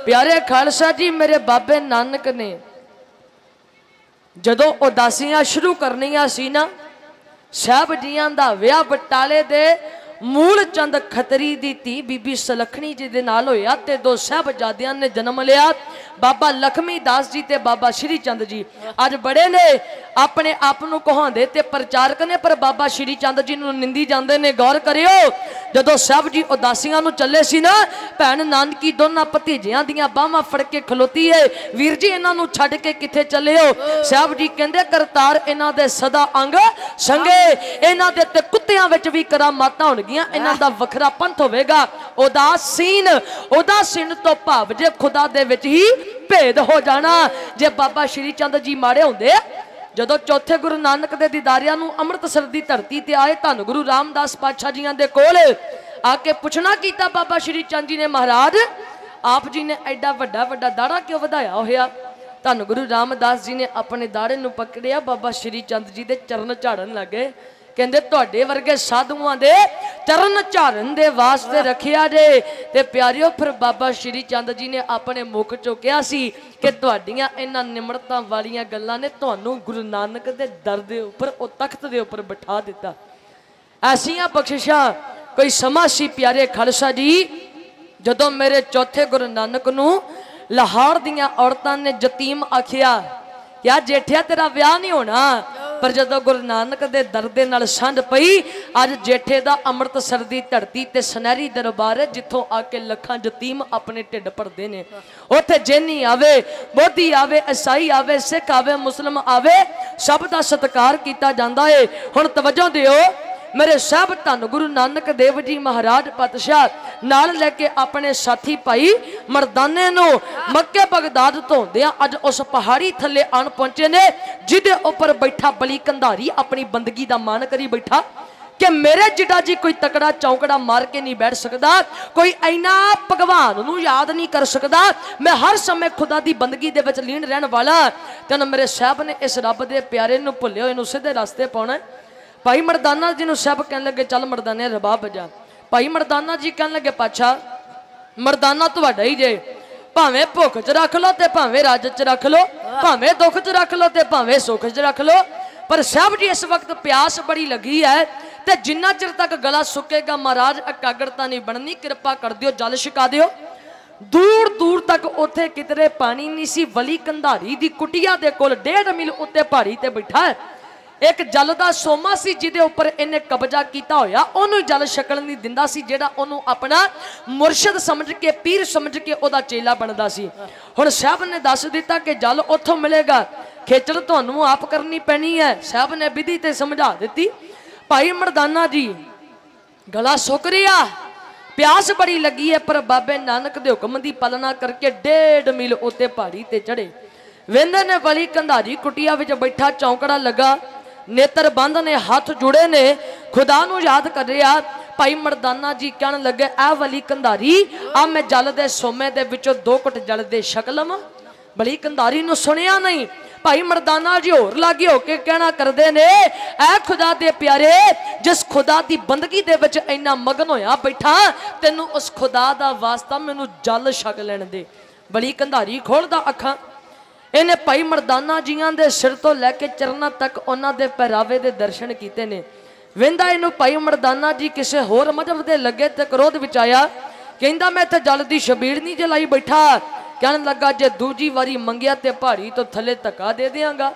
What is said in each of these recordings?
प्यारे खालसा जी मेरे बाबे नानक ने जदों उदासियां शुरू करनियां सी ना, साहब जियां दा विआह बटाले दे मूल चंद खतरी दी धी बीबी सलखणी जी दे नाल होया ते दो साहबजादियां ने जन्म लिया, बाबा लक्ष्मी दास जी ते बाबा श्री चंद जी। अज बड़े ने अपने आप नूं कहांदे ते प्रचारक ने, पर बाबा श्री चंद जी नूं निंदी जांदे ने। गौर करियो, जदों साहब जी उदासियां नूं चले सी ना, भैन नानकी दोनां भतीजियां दियां बाहां फड़ के खलोती है, वीर जी इन्हां नूं छड्ड के किथे चले हो? साहब जी कहंदे करतार इन्हां दे सदा अंग संगे, इन्हां दे ते कुत्तियां विच वी करामातां होणगियां, इन्हां दा वखरा पंथ होवेगा। उदासीन तो भाव जे खुदा दे विच ही भेद हो जाना। जे बाबा श्री चंद जी माड़े होंदे, जदों चौथे गुरु नानक दे दीदारियां नूं अमृतसर दी धरती ते आए, धन गुरु रामदास पातशाह जियां दे कोल आके पुछना कीता बाबा श्री चंद जी ने, महाराज आप जी ने एडा वड्डा वड्डा दाड़ा क्यों वधाया होया? धन गुरु रामदास जी ने अपने दाड़े नूं पकड़िया, बाबा श्री चंद जी दे चरण झाड़न लगे। कहंदे तुहाडे वर्गे साधुआं दे चरण झाड़न दे वास्ते रखिया जे। ते प्यारियो, फिर बाबा श्री चंद जी ने अपने मुख चों कहा सी कि तुहाडीआं इन्हां निमरता वालियां गल्लां ने तुहानूं गुरु नानक दे दर दे उपर ओ तख्त दे उपर बिठा दिता। ऐसियां बख्शिशां कोई समा सी प्यारे खालसा जी, जदों मेरे चौथे गुरु नानक नूं लाहौर दियां औरतां ने जतीम आखिया, क्या जेठिया तेरा विआह नहीं होना? पर जदों गुरु नानक दे दर दे नाल संध पई, अज जेठे दा अमृतसर दी धरती ते सुनहरी दरबार है, जिथों आके लखां जतीम अपने ढिड भरदे ने। उत्थे जैनी आवे, बोधी आवे, ईसाई आवे, सिख आवे, मुस्लिम आवे, सब दा सत्कार कीता जांदा है। हुण तवज्जो दिओ, मेरे साहब धन गुरु नानक देव जी महाराज पातशाह नाल लेके अपने साथी भाई मर्दाने नूं मक्के बगदाद तो होंदियां अज उस पहाड़ी थले आन पहुंचे ने, जिदे उपर बैठा बली कंधारी अपनी बंदगी दा मान करी बैठा कि मेरे जिड्डा जी कोई तकड़ा चौंकड़ा मार के नहीं बैठ सकता, कोई इन्ना भगवान नूं याद नहीं कर सकता, मैं हर समय खुदा दी बंदगी दे विच लीन रहन वाला। ते मेरे साहब ने इस रब दे प्यारे नूं भुल्ले होए नूं सीधे रास्ते पाउणा। भाई मर्दाना जी नूं साहब कहन लगे, चल मर्दाने रबाब बजा। भाई मर्दाना जी कहन लगे, पातशाह मर्दाना तुहाडा ही जे, भावें भुख च रख लो ते भावें रज च रख लो, भावें दुख च रख लो ते भावें सुख च रख लो। पर साहब जी इस वक्त प्यास बड़ी लगी है, ते जिन्ना चिर तक गला सुकेगा महाराज एकाग्रता नहीं बननी, कृपा कर दियो जल छका दियो। दूर दूर तक उत्थे कितरे पानी नहीं सी। वली कंधारी दी कुटिया दे कोल 1.5 मील उत्ते पहाड़ी ते बैठा है, एक जल का सोमा सी जिदे उपर इन्हें कब्जा किया होया, ओनू जल छकण नहीं दिंदा सी, जेड़ा ओनू अपना मुर्शद समझ के पीर समझ के ओदा चेला बनदा सी। हुण साहब ने दस दिता कि जल उत्थों मिलेगा, खेचल तुहानू आप करनी पैनी है। साहब ने विधि ते समझा दी। भाई मर्दाना जी गला सुक रहा, प्यास बड़ी लगी है, पर बाबे नानक दे हुक्म दी पालना करके 1.5 मील उत्ते पहाड़ी ते चढ़े। वेंदे ने वली कंधारी कुटिया विच बैठा चौंकड़ा लगा, नेत्र बंद ने, हाथ जुड़े ने, खुदा नूं याद कर रहा। भाई मर्दाना जी कहन लगे, ऐ वली कंधारी आ मैं जल दे सोमे दे विचों 2 घुट जल दे छक लवां। वली कंधारी नूं सुनिया नहीं। भाई मर्दाना जी होर लागे होके कहना करदे ने, ऐ खुदा दे प्यारे, जिस खुदा दी बंदगी दे विच इन्ना मगन होया बैठा, तैनूं उस खुदा दा वास्ता मैनूं जल छक लैण दे। वली कंधारी खोलदा अखां, इन्हें भाई मर्दाना जियां दे सिर तो लैके चरना तक उन्हां दे पहरावे दे दर्शन कीते ने। वेंदा इनू भाई मर्दाना जी किसे होर मजहब दे लगे ते क्रोध विच आया, कहंदा मैं इत्थे जल दी छबीड़ नहीं जलाई बैठा। कहन लगा, जे दूजी वारी मंगिया ते पहाड़ी तो थले धक्का दे देंगा।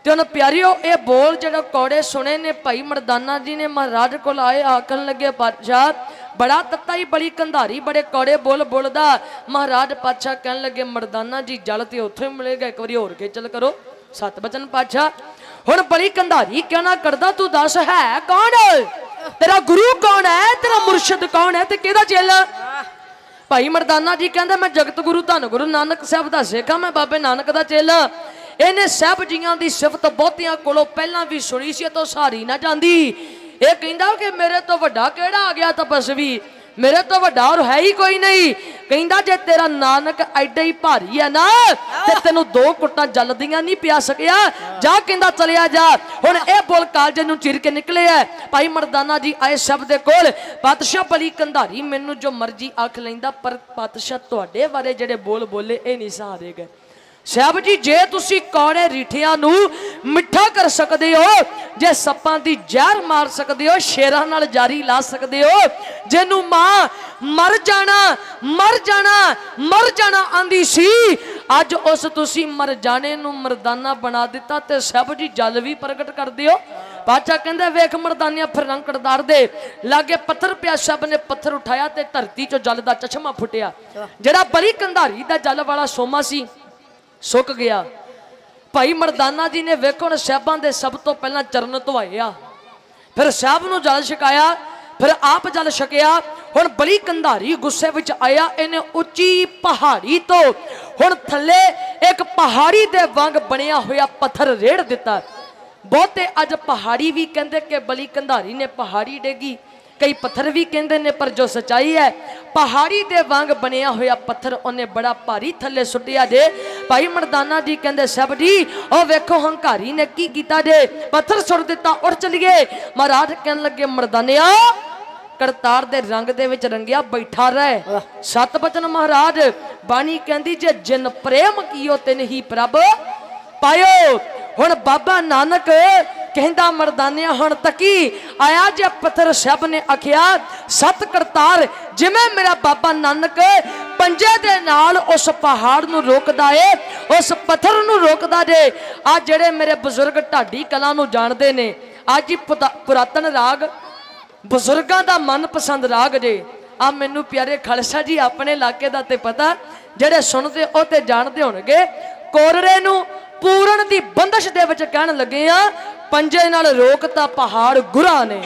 ते उन्हें प्यारियो ये बोल जो कौड़े सुने ने भाई मर्दाना जी ने महाराज को आए, आखन लगे, पातशाह बड़ा तत्ता ही बड़ी कंधारी बड़े कौड़े बोल बोलदा। महाराज पातशाह कहन लगे, मर्दाना जी जल तो उत्थों ही मिलेगा, एक बार होर खेचल करो। 7 बचन पातशाह। हुण बड़ी कंधारी कहना करदा, तू दस है कौन, तेरा गुरु कौन है, तेरा मुर्शद कौन है, ते किहदा चेला? भाई मर्दाना जी कहंदा, मैं जगत गुरु धन गुरु नानक साहब दा सिख हां, मैं बाबे नानक दा चेला। इन्हें साहब जियां दी सिफत बहुतियां कोलों पहलां भी सुनी सी, तो सहारी ना जांदी। ये कहंदा कि मेरे तो वड्डा किहड़ा आ गया तपस्वी, मेरे तो वड्डा और है ही कोई नहीं। कहंदा जे तेरा नानक एडा ही भारी है ना ते तेनू 2 कुट्टां जलदियां नहीं पिया सकिया, जा कहंदा चलिया जा। हुण ए बोल कालजे नू चिर के निकले है। भाई मर्दाना जी आए सब दे कोल, पातशाह बली कंधारी मैनू जो मर्जी आख लैंदा, पर पातशाह तुहाडे बारे जेड़े बोल बोले ए नहीं सहारे गए। साहब जी जे तुसी कौड़े रिठियां नू मिठा कर सकते हो, जे सप्पां दी जहर मार सकते हो, शेरां नाल जारी ला सकते हो, जेनू मां मर जाना मर जाना मर जाना आंदी सी, अज उस तुसी मर जाने नू मरदाना बना दिता ते साहब जी जल भी प्रगट कर दियो। बादशाह कहंदे वेख मरदानिया फिर रंग कड़दार दे लागे पत्थर पिया। सब ने पत्थर उठाया ते धरती चो जल दा चश्मा फुटिया। जेड़ा बली कंधारी दा जल वाला सोमा सी सुक गया। भाई मरदाना जी ने वेखो साहबां दे सब तो पहला चरण धोए आ, फिर साहब नू जल छकाया, फिर आप जल छकिया। हुण बली कंधारी गुस्से विच आया, इन्हें उच्ची पहाड़ी तो हुण थल्ले एक पहाड़ी दे वांग बनिया होया पत्थर रेड़ दिता। बहुते अज पहाड़ी भी कहंदे कि बली कंधारी ने पहाड़ी डेगी, कई पत्थर भी कहते ने, पर जो सच्चाई है पहाड़ी दे वांग बनिया होया पत्थर उन्हें बड़ा भारी थले सुटिया जे। भाई मर्दाना जी कहते सब जी ओ वेखो हंकारी ने की कीता जे, पत्थर सुट दिता, उड़ चलिए। महाराज कहन लगे मर्दानिया करतार दे रंग दे विच रंगिया बैठा रहे। 7 बचन महाराज बाणी कहंदी जे जिन प्रेम कियो तिन ही प्रभ पायो। हुण बाबा नानक कहंदा मर्दानिया हुण तकी आया जे पत्थर सब ने आखिया 7 करतार जिवें मेरा बाबा नानक पंजे दे नाल उस पहाड़ नू रोकदा है, उस पत्थर नू रोकदा जे। आ जेड़े मेरे बुजुर्ग ढाडी कला नू जानदे ने, अज ही पुरातन राग बुजुर्गों का मनपसंद राग जे। आ मैनू प्यारे खालसा जी अपने इलाके का तो पता, जेड़े सुनते ओ ते जानते होणगे। कोरड़े नू पूरन दी बंदिश दे विच कहण लगे आ, पंजे नाल रोकता पहाड़ गुरा ने।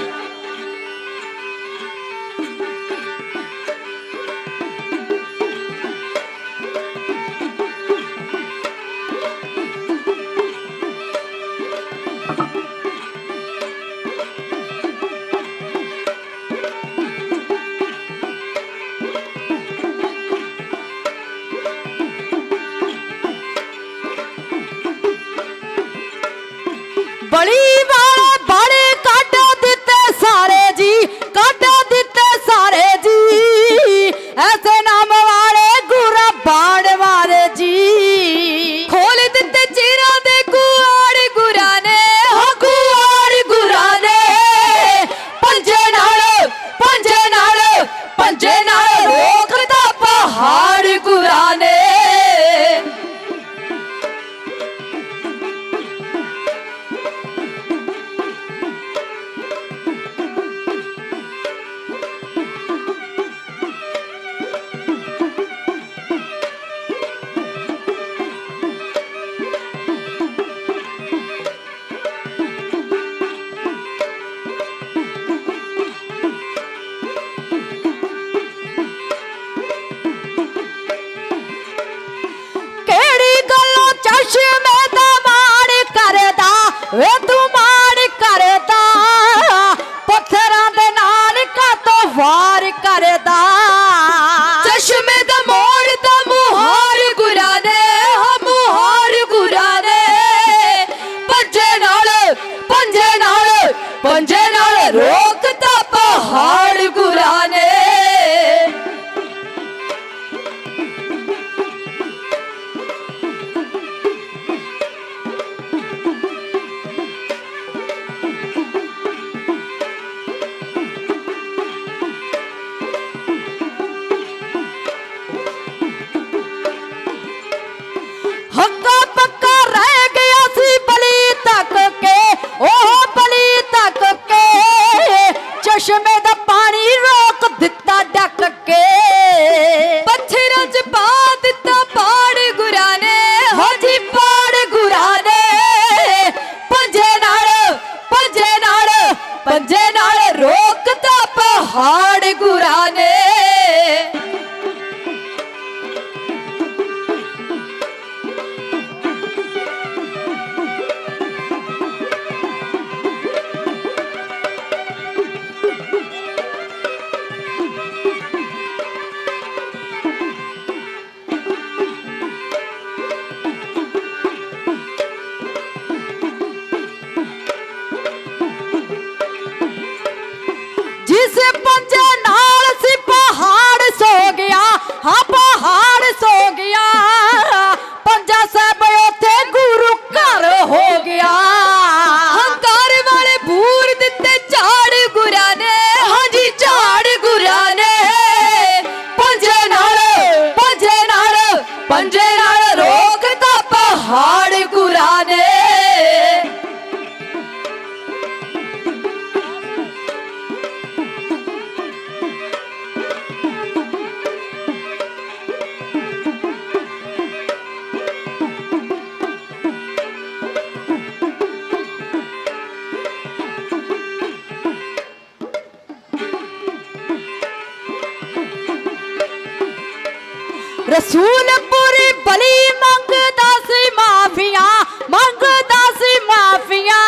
बड़ी वाले बड़े काट दिते सारे जी, काट दिते सारे जी, ऐसे नाम वाले गुरा बाड़ वाले जी। खोल दिते चीरा दे कुआड़ गुरा ने, हो कुआड़ गुरा ने, पंजे नाल रोकता पहाड़ गुरा ने। वे तू मार करदा पत्थरां दे नाल कातो वार करदा, चश्मे दा मोड़ दा मुहार गुरा ने, हो मुहार गुरा ने। पंजे नाल रोकता पहाड़ गुरा ने। हक्का पक्का रह गया सी बली तक के, ओह बली तक के, चश्मे दा पानी रोक दिता डक के, पत्थरां च पा दिता पाड़ गुरा ने, हो जी पाड़ गुरा ने। पंजे नाल रोकता पहाड़ गुरा ने। पंजे नाल सी पहाड़ सो गया, हाँ पहाड़ सो गया। पंजा साहब उथे गुरु घर हो गया। हंकार वाले बूर दिते झाड़ गुरा ने, हाँ जी झाड़ गुरा ने। पंजे नाल रोकता पहाड़ गुरा ने। रसूलपुरी बली मंगदा सी माफिया, मंगदा सी माफिया।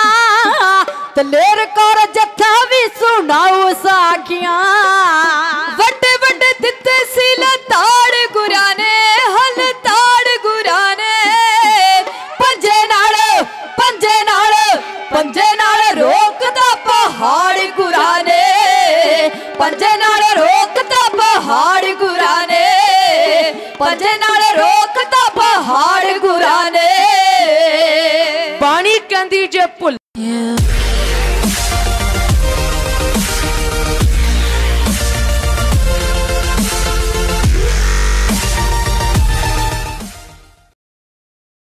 दलेर कौर जत्था भी सुनाओ साखियां। वड्डे वड्डे दिते सी लताड़ गुरा ने, हलताड़ गुरा ने। पंजे नाल रोकदा पहाड़ गुरा ने। पंजे नाल रोकदा पहाड़ गुरा ने। पंजे नाल रोकदा पहाड़ गुरा ने। बाणी कहंदी जे भुल